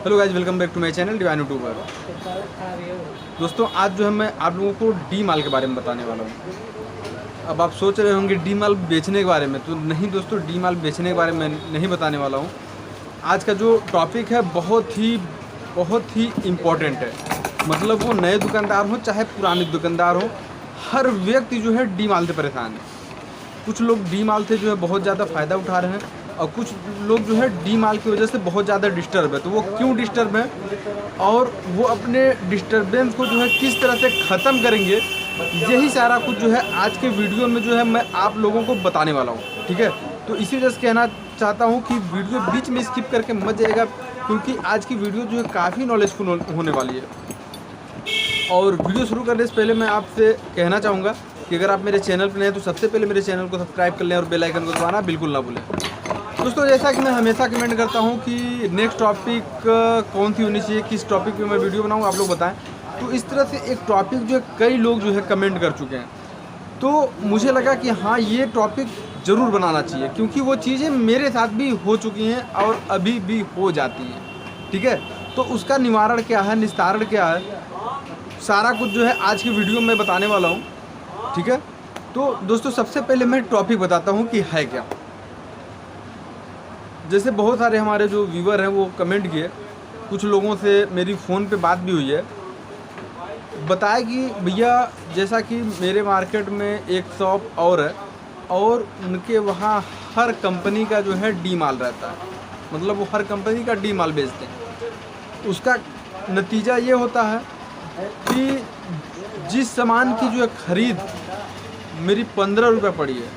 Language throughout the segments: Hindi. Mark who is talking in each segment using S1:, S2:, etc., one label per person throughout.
S1: Hello guys, welcome back to my channel divine YouTuber. दोस्तों, आज जो है मैं आप लोगों को डी माल के बारे में बताने वाला हूँ। अब आप सोच रहे होंगे डी माल बेचने के बारे में, तो नहीं दोस्तों, डी माल बेचने के बारे में नहीं बताने वाला हूँ। आज का जो टॉपिक है बहुत ही इम्पोर्टेंट है। मतलब वो नए दुकानदार हो चाहे पुराने दुकानदार हो, हर व्यक्ति जो है डी माल से परेशान है। कुछ लोग डी माल से जो है बहुत ज़्यादा फ़ायदा उठा रहे हैं और कुछ लोग जो है डी माल की वजह से बहुत ज़्यादा डिस्टर्ब है। तो वो क्यों डिस्टर्ब है और वो अपने डिस्टर्बेंस को जो है किस तरह से ख़त्म करेंगे, यही सारा कुछ जो है आज के वीडियो में जो है मैं आप लोगों को बताने वाला हूँ। ठीक है, तो इसी वजह से कहना चाहता हूँ कि वीडियो बीच में स्किप करके मत जाएगा, क्योंकि आज की वीडियो जो है काफ़ी नॉलेजफुल होने वाली है। और वीडियो शुरू करने से पहले मैं आपसे कहना चाहूँगा कि अगर आप मेरे चैनल पर नए हैं तो सबसे पहले मेरे चैनल को सब्सक्राइब कर लें और बेल आइकन को दबाना बिल्कुल ना भूलें। दोस्तों, जैसा कि मैं हमेशा कमेंट करता हूं कि नेक्स्ट टॉपिक कौन सी होनी चाहिए, किस टॉपिक पे मैं वीडियो बनाऊं, आप लोग बताएं। तो इस तरह से एक टॉपिक जो है कई लोग जो है कमेंट कर चुके हैं, तो मुझे लगा कि हाँ, ये टॉपिक ज़रूर बनाना चाहिए, क्योंकि वो चीज़ें मेरे साथ भी हो चुकी हैं और अभी भी हो जाती हैं। ठीक है, तो उसका निवारण क्या है, निस्तारण क्या है, सारा कुछ जो है आज की वीडियो में बताने वाला हूँ। ठीक है, तो दोस्तों सबसे पहले मैं टॉपिक बताता हूँ कि है क्या। जैसे बहुत सारे हमारे जो व्यूवर हैं वो कमेंट किए, कुछ लोगों से मेरी फ़ोन पे बात भी हुई है, बताया कि भैया जैसा कि मेरे मार्केट में एक शॉप और है और उनके वहाँ हर कंपनी का जो है डी माल रहता है। मतलब वो हर कंपनी का डी माल बेचते हैं। उसका नतीजा ये होता है कि जिस सामान की जो है ख़रीद मेरी 15 रुपये पड़ी है,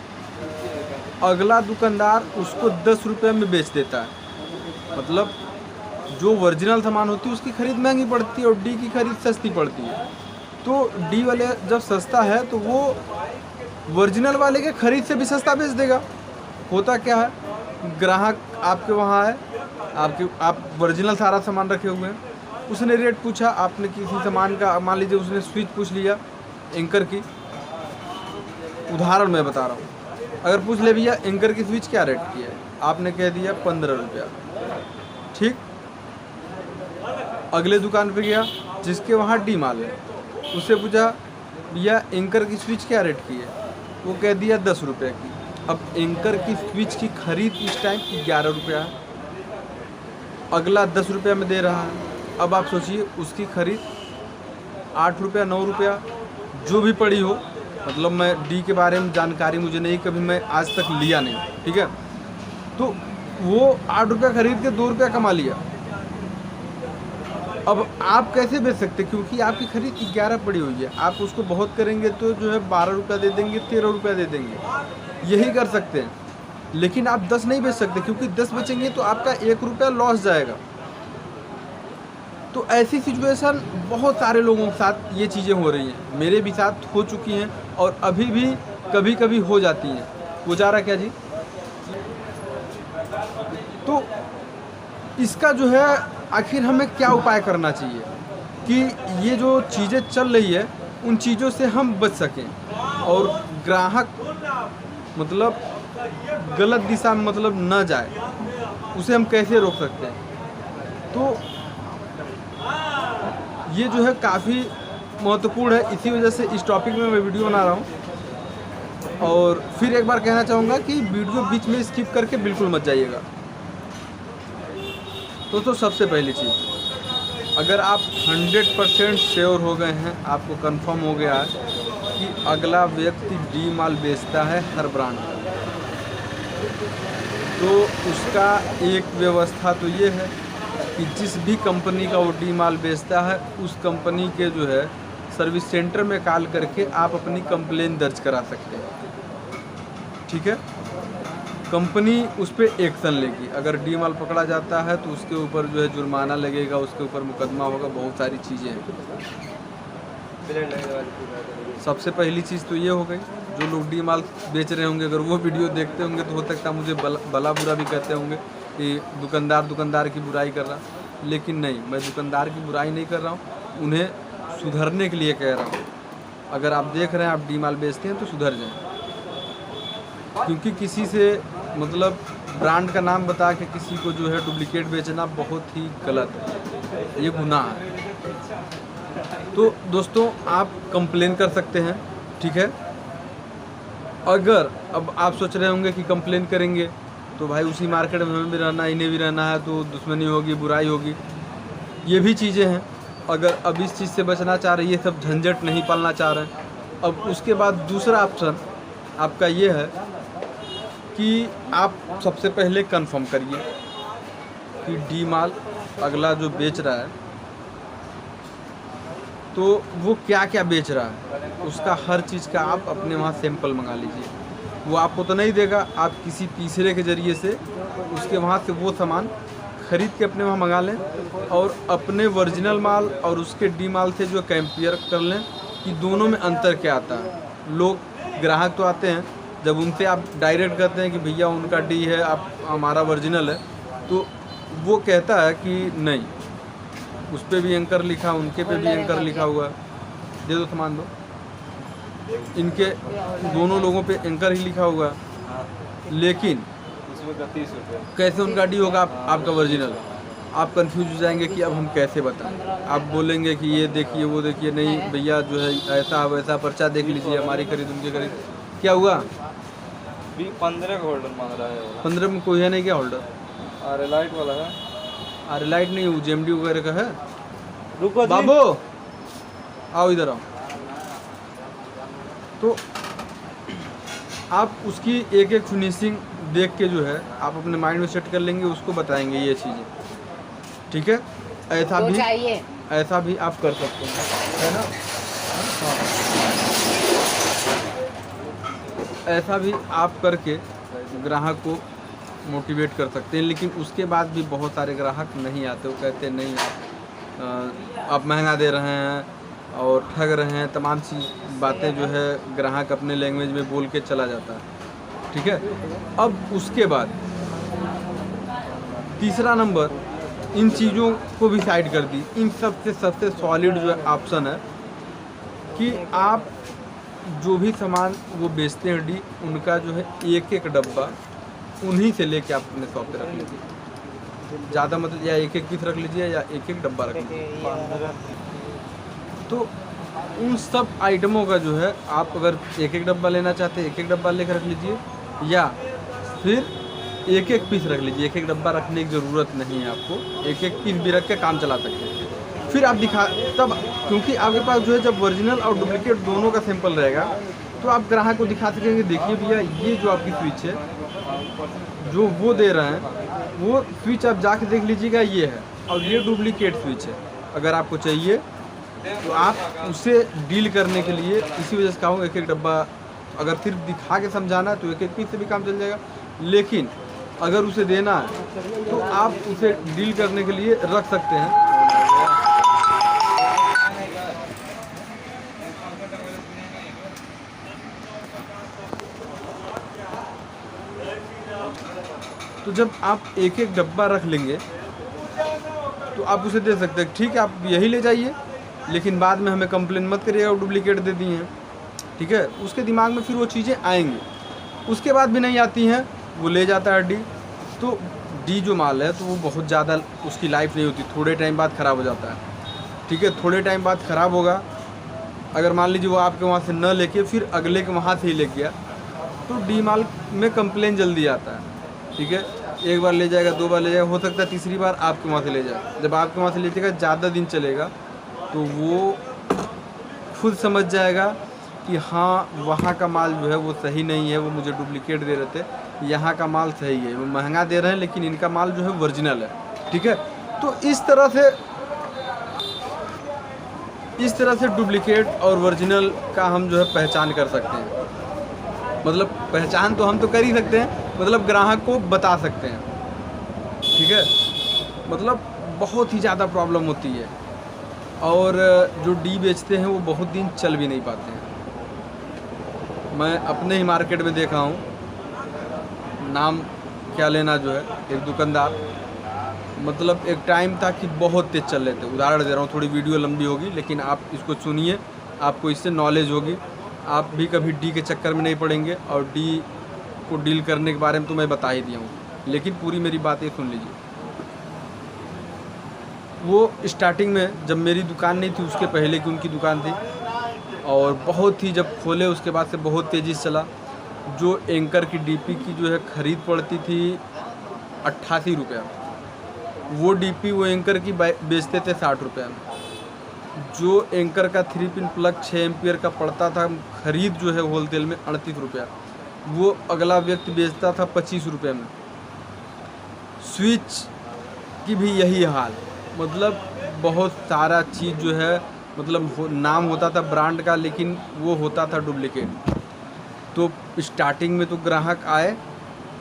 S1: अगला दुकानदार उसको 10 रुपये में बेच देता है। मतलब जो ओरिजिनल सामान होती है उसकी ख़रीद महंगी पड़ती है और डी की ख़रीद सस्ती पड़ती है। तो डी वाले जब सस्ता है तो वो ओरिजिनल वाले के ख़रीद से भी सस्ता बेच देगा। होता क्या है, ग्राहक आपके वहाँ है, आप ओरिजिनल सारा सामान रखे हुए हैं, उसने रेट पूछा, आपने किसी सामान का मान लीजिए उसने स्विच पूछ लिया, एंकर की उदाहरण मैं बता रहा हूँ। अगर पूछ ले भैया एंकर की स्विच क्या रेट की है, आपने कह दिया 15 रुपया। ठीक, अगले दुकान पे गया जिसके वहाँ डी माल है, उससे पूछा भैया एंकर की स्विच क्या रेट की है, वो कह दिया 10 रुपये की। अब एंकर की स्विच की खरीद इस टाइम 11 रुपया है, अगला 10 रुपया में दे रहा है। अब आप सोचिए उसकी खरीद 8 रुपया 9 रुपया जो भी पड़ी हो। मतलब मैं डी के बारे में जानकारी मुझे नहीं, कभी मैं आज तक लिया नहीं। ठीक है, तो वो 8 रुपया खरीद के 2 रुपया कमा लिया। अब आप कैसे बेच सकते, क्योंकि आपकी खरीद 11 पड़ी हुई है, आप उसको बहुत करेंगे तो जो है 12 रुपया दे देंगे, 13 रुपया दे देंगे, यही कर सकते हैं। लेकिन आप 10 नहीं बेच सकते, क्योंकि 10 बेचेंगे तो आपका 1 रुपया लॉस जाएगा। तो ऐसी सिचुएशन बहुत सारे लोगों के साथ ये चीज़ें हो रही हैं, मेरे भी साथ हो चुकी हैं और अभी भी कभी कभी हो जाती हैं। हो जा रहा क्या जी? तो इसका जो है आखिर हमें क्या उपाय करना चाहिए कि ये जो चीज़ें चल रही है उन चीज़ों से हम बच सकें और ग्राहक मतलब गलत दिशा में मतलब न जाए, उसे हम कैसे रोक सकते हैं। तो ये जो है काफ़ी महत्वपूर्ण है, इसी वजह से इस टॉपिक में मैं वीडियो बना रहा हूँ। और फिर एक बार कहना चाहूँगा कि वीडियो बीच में स्किप करके बिल्कुल मत जाइएगा। तो सबसे पहली चीज़, अगर आप 100% श्योर हो गए हैं, आपको कंफर्म हो गया है कि अगला व्यक्ति डी माल बेचता है हर ब्रांड का, तो उसका एक व्यवस्था तो ये है कि जिस भी कंपनी का वो डी माल बेचता है उस कंपनी के जो है सर्विस सेंटर में कॉल करके आप अपनी कंप्लेन दर्ज करा सकते हैं। ठीक है, कंपनी उस पर एक्शन लेगी। अगर डी माल पकड़ा जाता है तो उसके ऊपर जो है जुर्माना लगेगा, उसके ऊपर मुकदमा होगा, बहुत सारी चीज़ें हैं। सबसे पहली चीज़ तो ये हो गई। जो लोग डी माल बेच रहे होंगे अगर वो वीडियो देखते होंगे तो हो सकता है मुझे भला बुरा भी कहते होंगे कि दुकानदार की बुराई कर रहा, लेकिन नहीं, मैं दुकानदार की बुराई नहीं कर रहा हूँ, उन्हें सुधरने के लिए कह रहा हूँ। अगर आप देख रहे हैं आप डी माल बेचते हैं तो सुधर जाएं, क्योंकि किसी से मतलब ब्रांड का नाम बता के किसी को जो है डुप्लीकेट बेचना बहुत ही गलत है, ये गुनाह है। तो दोस्तों आप कंप्लेन कर सकते हैं, ठीक है। अगर अब आप सोच रहे होंगे कि कंप्लेन करेंगे तो भाई उसी मार्केट में हमें भी रहना है, इन्हें भी रहना है, तो दुश्मनी होगी, बुराई होगी, ये भी चीज़ें हैं। अगर अब इस चीज़ से बचना चाह रहे हैं, ये सब झंझट नहीं पालना चाह रहे हैं, अब उसके बाद दूसरा ऑप्शन आपका ये है कि आप सबसे पहले कंफर्म करिए कि डी माल अगला जो बेच रहा है तो वो क्या क्या बेच रहा है, उसका हर चीज़ का आप अपने वहाँ सैंपल मंगा लीजिए। वो आपको तो नहीं देगा, आप किसी तीसरे के ज़रिए से उसके वहाँ से वो सामान ख़रीद के अपने वहाँ मंगा लें और अपने ओरिजिनल माल और उसके डी माल से जो कंपेयर कर लें कि दोनों में अंतर क्या आता है। लोग ग्राहक तो आते हैं, जब उनसे आप डायरेक्ट कहते हैं कि भैया उनका डी है, आप हमारा ओरिजिनल है, तो वो कहता है कि नहीं, उस पर भी एंकर लिखा, उनके पे भी एंकर लिखा हुआ है, दे दो सामान दो, इनके दोनों लोगों पे एंकर ही लिखा हुआ है, लेकिन कैसे उनका डी होगा आपका ओरिजिनल। आप कंफ्यूज हो जाएंगे कि अब हम कैसे बताएं। आप बोलेंगे कि ये देखिए वो देखिए, नहीं भैया जो है ऐसा वैसा, पर्चा देख लीजिए, हमारी खरीद उनकी खरीद, क्या हुआ
S2: 15 का होल्डर मांग रहा है।
S1: 15 में कोई है नहीं क्या होल्डर?
S2: अरे लाइट वाला है।
S1: अरे लाइट नहीं, वो जेएमडी वगैरह का है।
S2: रुको जी।
S1: बाबू आओ इधर आओ। तो आप उसकी एक एक फिनिशिंग देख के जो है आप अपने माइंड में सेट कर लेंगे, उसको बताएंगे ये चीज़ें, ठीक है। ऐसा भी आप कर सकते हैं, है ना। ऐसा भी आप करके ग्राहक को मोटिवेट कर सकते हैं, लेकिन उसके बाद भी बहुत सारे ग्राहक नहीं आते। वो कहते हैं नहीं आप महंगा दे रहे हैं और ठग रहे हैं, तमाम सी बातें जो है ग्राहक अपने लैंग्वेज में बोल के चला जाता है, ठीक है। अब उसके बाद तीसरा नंबर, इन चीज़ों को भी साइड कर दी, इन सबसे सॉलिड जो ऑप्शन है कि आप जो भी सामान वो बेचते हैं डी, उनका जो है एक एक डब्बा उन्हीं से लेके आप अपने शॉप पे रख लीजिए। ज़्यादा मतलब या एक एक पीस रख लीजिए या एक एक डब्बा रख लीजिए। तो उन सब आइटमों का जो है आप अगर एक एक डब्बा लेना चाहते हैं, एक एक डब्बा लेकर रख लीजिए, या फिर एक एक पीस रख लीजिए। एक एक डब्बा रखने की ज़रूरत नहीं है आपको, एक एक पीस भी रख के काम चला सकते हैं। फिर आप दिखा तब, क्योंकि आपके पास जो है जब ओरिजिनल और डुप्लीकेट दोनों का सैंपल रहेगा तो आप ग्राहक को दिखा सकेंगे, देखिए भैया ये जो आपकी स्विच है जो वो दे रहे हैं, वो स्विच आप जाके देख लीजिएगा ये है, और ये डुप्लीकेट स्विच है। अगर आपको चाहिए तो आप उसे डील करने के लिए इसी वजह से कहूँ एक एक डब्बा, अगर सिर्फ दिखा के समझाना है तो एक एक पीस से भी काम चल जाएगा, लेकिन अगर उसे देना है तो आप उसे डील करने के लिए रख सकते हैं। तो जब आप एक एक डब्बा रख लेंगे तो आप उसे दे सकते हैं, ठीक है आप यही ले जाइए, लेकिन बाद में हमें कंप्लेन मत करिएगा वो डुप्लीकेट दे दी हैं, ठीक है। उसके दिमाग में फिर वो चीज़ें आएंगी, उसके बाद भी नहीं आती हैं, वो ले जाता है डी। तो डी जो माल है तो वो बहुत ज़्यादा उसकी लाइफ नहीं होती, थोड़े टाइम बाद ख़राब हो जाता है, ठीक है। थोड़े टाइम बाद ख़राब होगा, अगर मान लीजिए वो आपके वहाँ से न लेके फिर अगले के वहाँ से ही ले गया तो डी माल में कंप्लेन जल्दी आता है, ठीक है। एक बार ले जाएगा, दो बार ले जाएगा, हो सकता है तीसरी बार आपके वहाँ से ले जाए। जब आपके वहाँ से ले जाएगा ज़्यादा दिन चलेगा तो वो खुद समझ जाएगा कि हाँ वहाँ का माल जो है वो सही नहीं है, वो मुझे डुप्लीकेट दे रहे थे, यहाँ का माल सही है, वो महंगा दे रहे हैं लेकिन इनका माल जो है ओरिजिनल है, ठीक है। तो इस तरह से डुप्लीकेट और ओरिजिनल का हम जो है पहचान कर सकते हैं। मतलब पहचान तो हम तो कर ही सकते हैं, मतलब ग्राहक को बता सकते हैं, ठीक है। मतलब बहुत ही ज़्यादा प्रॉब्लम होती है, और जो डी बेचते हैं वो बहुत दिन चल भी नहीं पाते हैं। मैं अपने ही मार्केट में देखा हूँ, नाम क्या लेना जो है, एक दुकानदार, मतलब एक टाइम था कि बहुत तेज़ चल रहे थे। उदाहरण दे रहा हूँ, थोड़ी वीडियो लंबी होगी लेकिन आप इसको सुनिए, आपको इससे नॉलेज होगी, आप भी कभी डी के चक्कर में नहीं पड़ेंगे। और डी को डील करने के बारे में तो मैं बता ही दिया हूँ, लेकिन पूरी मेरी बातें सुन लीजिए। वो स्टार्टिंग में जब मेरी दुकान नहीं थी, उसके पहले की उनकी दुकान थी, और बहुत ही जब खोले उसके बाद से बहुत तेज़ी से चला। जो एंकर की डीपी की जो है ख़रीद पड़ती थी 88 रुपये, वो डीपी वो एंकर की बेचते थे 60 रुपये में। जो एंकर का 3 पिन प्लग 6 एम्पियर का पड़ता था ख़रीद जो है होलसेल में 38 रुपया, वो अगला व्यक्ति बेचता था 25 रुपये में। स्विच की भी यही हाल, मतलब बहुत सारा चीज़ जो है, मतलब नाम होता था ब्रांड का, लेकिन वो होता था डुप्लीकेट। तो स्टार्टिंग में तो ग्राहक आए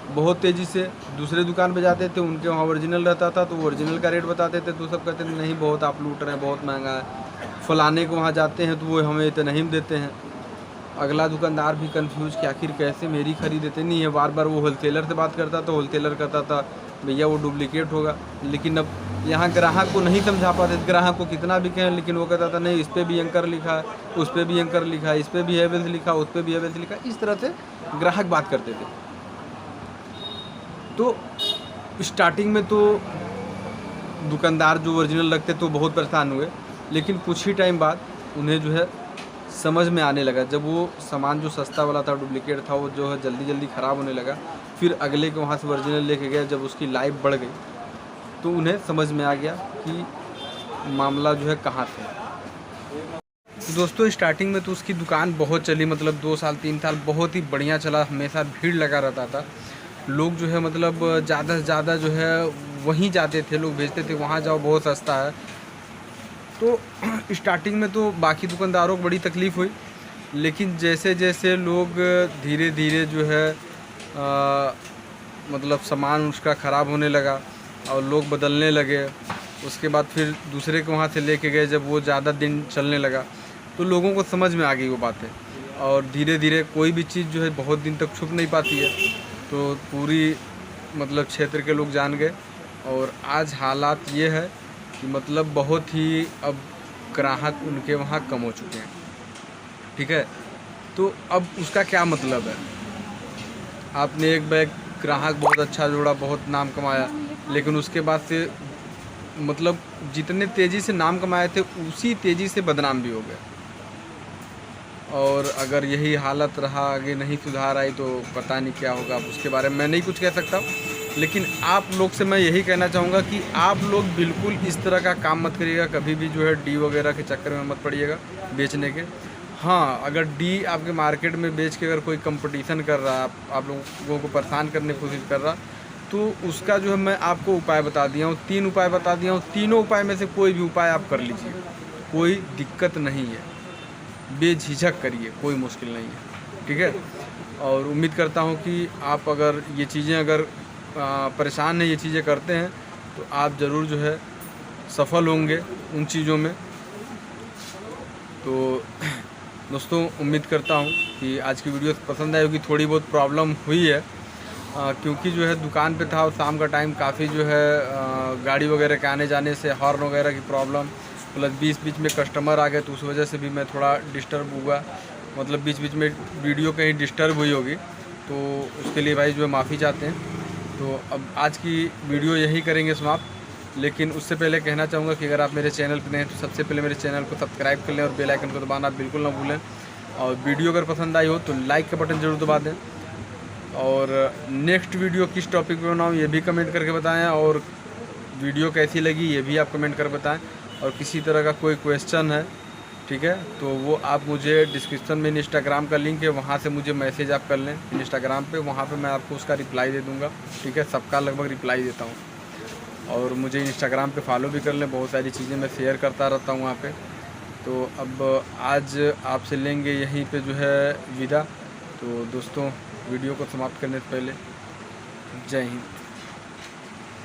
S1: बहुत तेज़ी से, दूसरे दुकान पे जाते थे, उनके वहाँ ओरिजिनल रहता था तो वो ओरिजिनल का रेट बताते थे, तो सब कहते थे नहीं बहुत आप लूट रहे हैं, बहुत महंगा है। फलाने को वहाँ जाते हैं तो वो हमें इतना नहीं देते हैं। अगला दुकानदार भी कंफ्यूज कि आखिर कैसे मेरी खरीदते नहीं है। बार बार वो होलसेलर से बात करता था, होलसेलर कहता था भैया वो डुप्लीकेट होगा। लेकिन अब यहाँ ग्राहक को नहीं समझा पाते, ग्राहक को कितना भी कहें, लेकिन वो कहता था नहीं इस पर भी एंकर लिखा है, उस पर भी एंकर लिखा है, इस पर भी हेवेल्स लिखा, उस पर भी हेवेल्स लिखा। इस तरह से ग्राहक बात करते थे। तो स्टार्टिंग में तो दुकानदार जो ओरिजिनल रखते तो बहुत परेशान हुए, लेकिन कुछ ही टाइम बाद उन्हें जो है समझ में आने लगा। जब वो सामान जो सस्ता वाला था, डुप्लीकेट था, वो जो है जल्दी जल्दी ख़राब होने लगा। फिर अगले के वहाँ से ओरिजिनल लेके गए, जब उसकी लाइफ बढ़ गई तो उन्हें समझ में आ गया कि मामला जो है कहाँ से। तो दोस्तों स्टार्टिंग में तो उसकी दुकान बहुत चली, मतलब 2 साल 3 साल बहुत ही बढ़िया चला, हमेशा भीड़ लगा रहता था। लोग जो है मतलब ज़्यादा से ज़्यादा जो है वहीं जाते थे, लोग भेजते थे वहाँ जाओ बहुत सस्ता है। तो स्टार्टिंग में तो बाकी दुकानदारों को बड़ी तकलीफ़ हुई, लेकिन जैसे जैसे लोग धीरे धीरे जो है मतलब सामान उसका ख़राब होने लगा और लोग बदलने लगे। उसके बाद फिर दूसरे के वहाँ से लेके गए, जब वो ज़्यादा दिन चलने लगा तो लोगों को समझ में आ गई वो बातें, और धीरे धीरे कोई भी चीज़ जो है बहुत दिन तक छुप नहीं पाती है, तो पूरी मतलब क्षेत्र के लोग जान गए। और आज हालात ये है कि मतलब बहुत ही अब ग्राहक उनके वहाँ कम हो चुके हैं। ठीक है, तो अब उसका क्या मतलब है, आपने एक बैग ग्राहक बहुत अच्छा जोड़ा, बहुत नाम कमाया, लेकिन उसके बाद से मतलब जितने तेज़ी से नाम कमाए थे उसी तेज़ी से बदनाम भी हो गए। और अगर यही हालत रहा, आगे नहीं सुधार आई, तो पता नहीं क्या होगा। अब उसके बारे में मैं नहीं कुछ कह सकता, लेकिन आप लोग से मैं यही कहना चाहूँगा कि आप लोग बिल्कुल इस तरह का काम मत करिएगा, कभी भी जो है डी वगैरह के चक्कर में मत पड़िएगा बेचने के। हाँ, अगर डी आपके मार्केट में बेच के अगर कोई कंपटीशन कर रहा है, आप लोगों को परेशान करने की कोशिश कर रहा, तो उसका जो है मैं आपको उपाय बता दिया हूँ, 3 उपाय बता दिया हूँ। तीनों उपाय में से कोई भी उपाय आप कर लीजिए, कोई दिक्कत नहीं है, बेझिझक करिए, कोई मुश्किल नहीं है। ठीक है, और उम्मीद करता हूँ कि आप अगर ये चीज़ें अगर परेशान हैं, ये चीज़ें करते हैं, तो आप ज़रूर जो है सफल होंगे उन चीज़ों में। तो दोस्तों उम्मीद करता हूँ कि आज की वीडियो पसंद आई होगी। थोड़ी बहुत प्रॉब्लम हुई है क्योंकि जो है दुकान पे था और शाम का टाइम काफ़ी जो है गाड़ी वगैरह के आने जाने से हॉर्न वगैरह की प्रॉब्लम, प्लस बीच में कस्टमर आ गए, तो उस वजह से भी मैं थोड़ा डिस्टर्ब हुआ। मतलब बीच में वीडियो कहीं डिस्टर्ब हुई होगी, तो उसके लिए भाई जो है माफ़ी चाहते हैं। तो अब आज की वीडियो यही करेंगे समाप्त, लेकिन उससे पहले कहना चाहूँगा कि अगर आप मेरे चैनल पर नए हैं तो सबसे पहले मेरे चैनल को सब्सक्राइब कर लें और बेल आइकन को दबाना बिल्कुल ना भूलें। और वीडियो अगर पसंद आई हो तो लाइक का बटन ज़रूर दबा दें, और नेक्स्ट वीडियो किस टॉपिक पे बनाऊँ ये भी कमेंट करके बताएं, और वीडियो कैसी लगी ये भी आप कमेंट कर बताएं। और किसी तरह का कोई क्वेश्चन है, ठीक है, तो वो आप मुझे डिस्क्रिप्शन में इंस्टाग्राम का लिंक है, वहाँ से मुझे मैसेज आप कर लें इंस्टाग्राम पे, वहाँ पे मैं आपको उसका रिप्लाई दे दूँगा। ठीक है, सबका लगभग रिप्लाई देता हूँ, और मुझे इंस्टाग्राम पे फॉलो भी कर लें, बहुत सारी चीज़ें मैं शेयर करता रहता हूँ वहाँ पे। तो अब आज आपसे लेंगे यहीं पे जो है विदा। तो दोस्तों वीडियो को समाप्त करने से पहले जय हिंद।